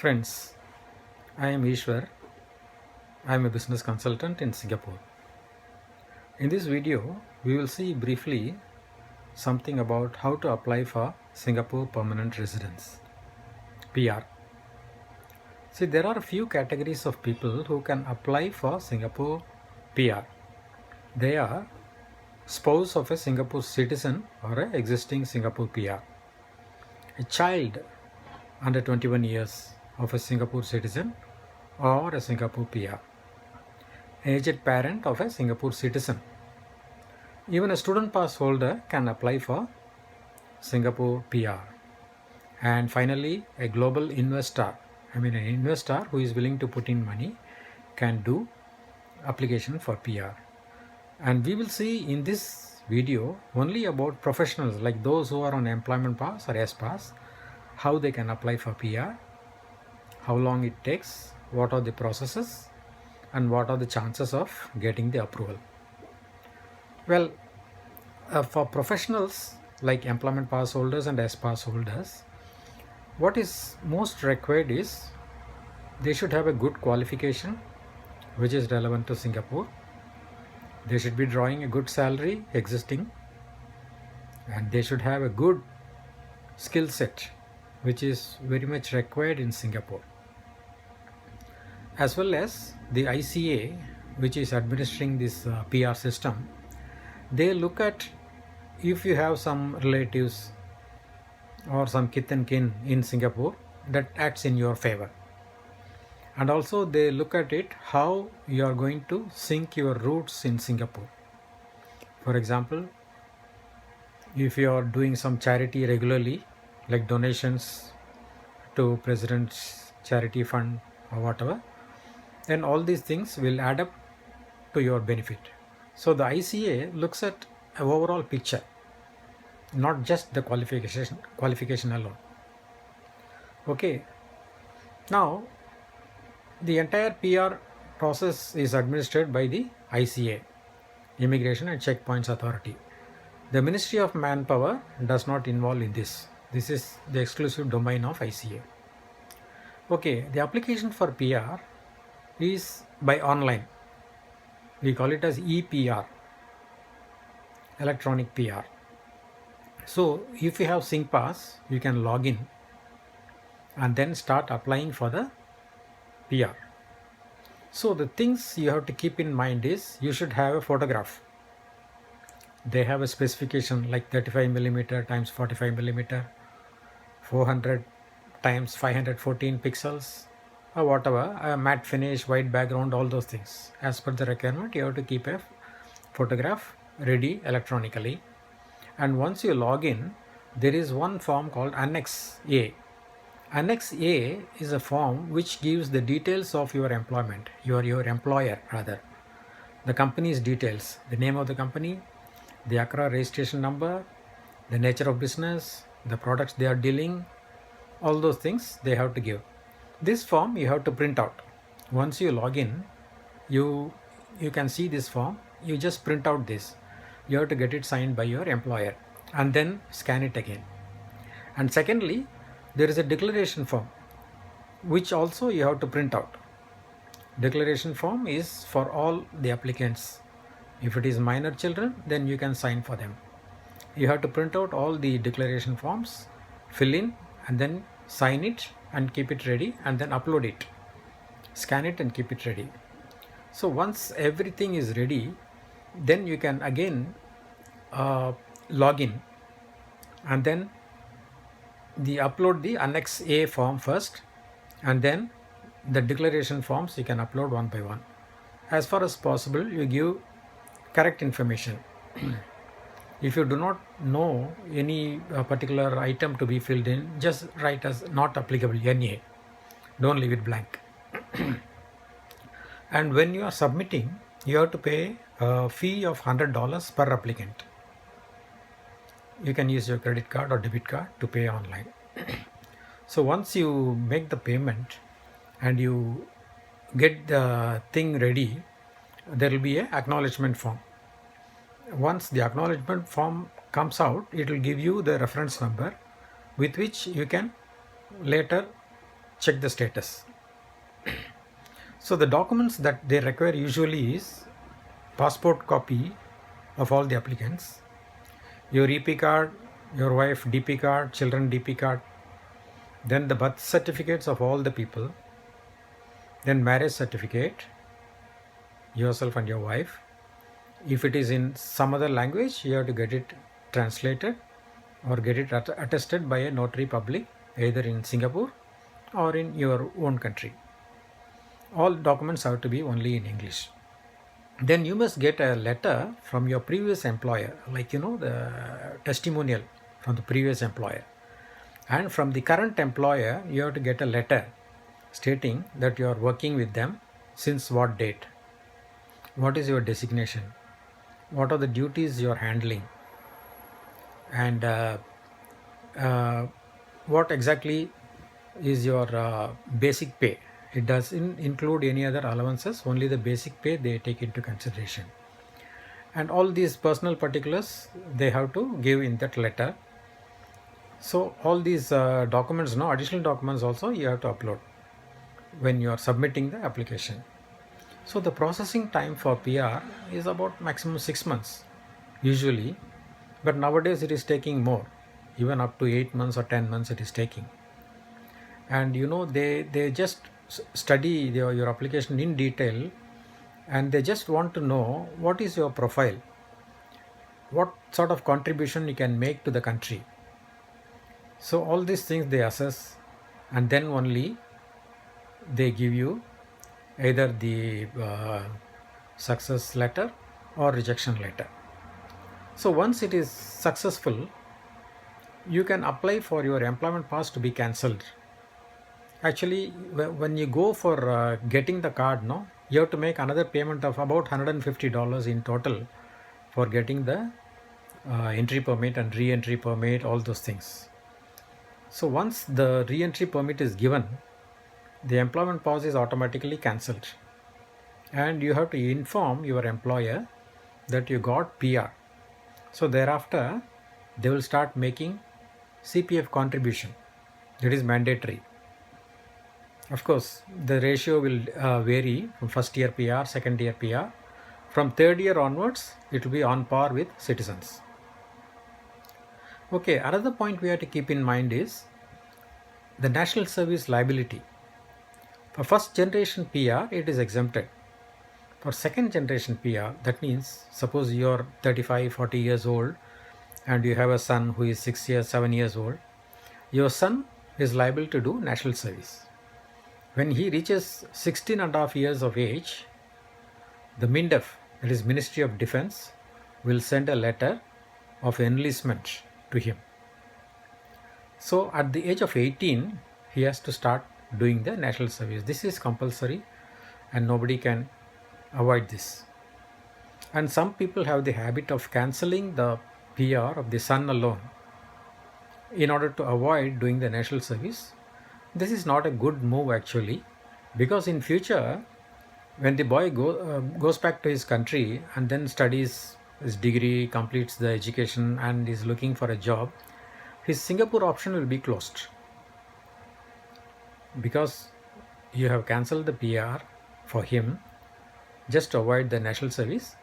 Friends, I am Ishwar. I am a business consultant in Singapore. In this video, we will see briefly something about how to apply for Singapore permanent residence (PR). See, there are a few categories of people who can apply for Singapore PR. They are spouse of a Singapore citizen or an existing Singapore PR, a child under 21 years of a Singapore citizen or a Singapore PR, aged parent of a Singapore citizen. Even a student pass holder can apply for Singapore PR. And finally, a global investor, an investor who is willing to put in money can do application for PR. And we will see in this video only about professionals like those who are on employment pass or S pass, how they can apply for PR, how long it takes, what are the processes, and what are the chances of getting the approval. Well, for professionals like employment pass holders and S pass holders, what is most required is they should have a good qualification which is relevant to Singapore. They should be drawing a good salary existing, and they should have a good skill set which is very much required in Singapore, as well as the ICA which is administering this PR system. They look at if you have some relatives or some kith and kin in Singapore that acts in your favor, and also they look at it how you are going to sink your roots in Singapore. For example, if you are doing some charity regularly like donations to president's charity fund or whatever, then all these things will add up to your benefit. So the ICA looks at an overall picture, not just the qualification alone. Okay, now the entire PR process is administered by the ICA, Immigration and Checkpoints Authority. The Ministry of Manpower does not involve in this. This is the exclusive domain of ICA. Okay, the application for PR is by online. We call it as EPR, electronic PR. So if you have SingPass, you can log in and then start applying for the PR. So the things you have to keep in mind is you should have a photograph. They have a specification like 35 millimeter times 45 millimeter, 400 times 514 pixels, or whatever, a matte finish, white background, all those things. As per the requirement, you have to keep a photograph ready electronically. And once you log in, there is one form called Annex A. Annex A is a form which gives the details of your employment, your employer rather, the company's details, the name of the company, the ACRA registration number, the nature of business, the products they are dealing, all those things they have to give. This form you have to print out. Once you log in, you can see this form. You just print out this. You have to get it signed by your employer and then scan it again. And secondly, there is a declaration form which also you have to print out. Declaration form is for all the applicants. If it is minor children, then you can sign for them. You have to print out all the declaration forms, fill in, and then sign it and keep it ready, and then upload it. Scan it and keep it ready. So once everything is ready, then you can again log in and then upload the Annex A form first, and then the declaration forms you can upload one by one. As far as possible, you give correct information. If you do not know any particular item to be filled in, just write as not applicable, NA. Don't leave it blank. And when you are submitting, you have to pay a fee of $100 per applicant. You can use your credit card or debit card to pay online. So once you make the payment and you get the thing ready, there will be an acknowledgement form. Once the acknowledgement form comes out, it will give you the reference number with which you can later check the status. So the documents that they require usually is passport copy of all the applicants, your EP card, your wife DP card, children DP card, then the birth certificates of all the people, then marriage certificate, yourself and your wife. If it is in some other language, you have to get it translated or get it attested by a notary public, either in Singapore or in your own country. All documents have to be only in English. Then you must get a letter from your previous employer, like the testimonial from the previous employer. And from the current employer, you have to get a letter stating that you are working with them since what date, what is your designation, what are the duties you are handling, and what exactly is your basic pay. It doesn't include any other allowances, only the basic pay they take into consideration. And all these personal particulars they have to give in that letter. So all these documents, no additional documents also you have to upload when you are submitting the application. So the processing time for PR is about maximum 6 months usually, but nowadays it is taking more, even up to 8 months or 10 months it is taking. And they just study your application in detail, and they just want to know what is your profile, what sort of contribution you can make to the country. So all these things they assess, and then only they give you either the success letter or rejection letter. So once it is successful, you can apply for your employment pass to be cancelled. Actually, when you go for getting the card, no, you have to make another payment of about $150 in total for getting the entry permit and re-entry permit, all those things. So once the re-entry permit is given, the employment pause is automatically cancelled, and you have to inform your employer that you got PR. So thereafter they will start making CPF contribution. It is mandatory. Of course, the ratio will vary from first year PR, second year PR. From third year onwards, it will be on par with citizens. Okay, another point we have to keep in mind is the national service liability. For first generation PR, it is exempted. For second generation PR, that means suppose you are 35, 40 years old and you have a son who is 6 years, 7 years old, your son is liable to do national service. When he reaches 16.5 years of age, the MINDEF, that is Ministry of Defense, will send a letter of enlistment to him. So at the age of 18, he has to start doing the national service. This is compulsory and nobody can avoid this. And some people have the habit of cancelling the PR of the son alone in order to avoid doing the national service. This is not a good move actually, because in future when the boy goes back to his country and then studies his degree, completes the education and is looking for a job, his Singapore option will be closed, because you have cancelled the PR for him just to avoid the national service.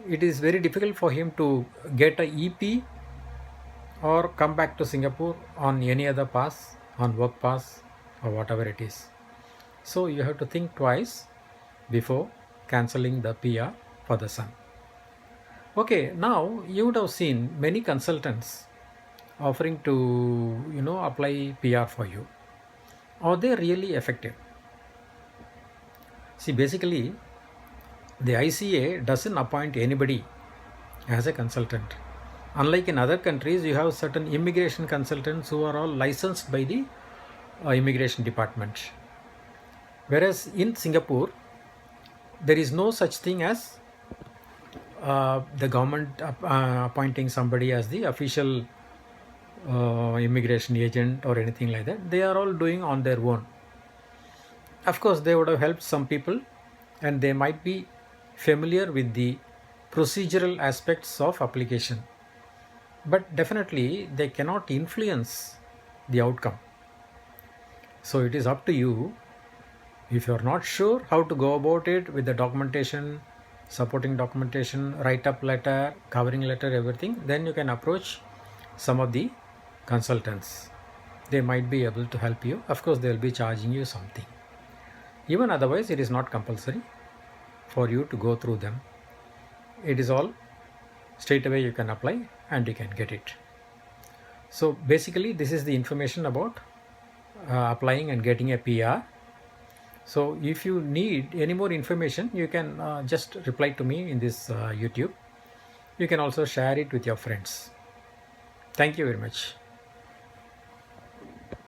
It is very difficult for him to get a EP or come back to Singapore on any other pass, on work pass or whatever it is. So you have to think twice before cancelling the PR for the son. Okay, now you would have seen many consultants offering to apply PR for you. Are they really effective? See, basically the ICA doesn't appoint anybody as a consultant. Unlike in other countries, you have certain immigration consultants who are all licensed by the immigration department. Whereas in Singapore, there is no such thing as the government appointing somebody as the official immigration agent or anything like that. They are all doing on their own. Of course, they would have helped some people and they might be familiar with the procedural aspects of application, but definitely they cannot influence the outcome. So it is up to you. If you're not sure how to go about it with the documentation, supporting documentation, write up letter, covering letter, everything, then you can approach some of the consultants. They might be able to help you. Of course, they'll be charging you something. Even otherwise, it is not compulsory for you to go through them. It is all straight away you can apply and you can get it. So basically, this is the information about applying and getting a PR. So if you need any more information, you can just reply to me in this YouTube. You can also share it with your friends. Thank you very much.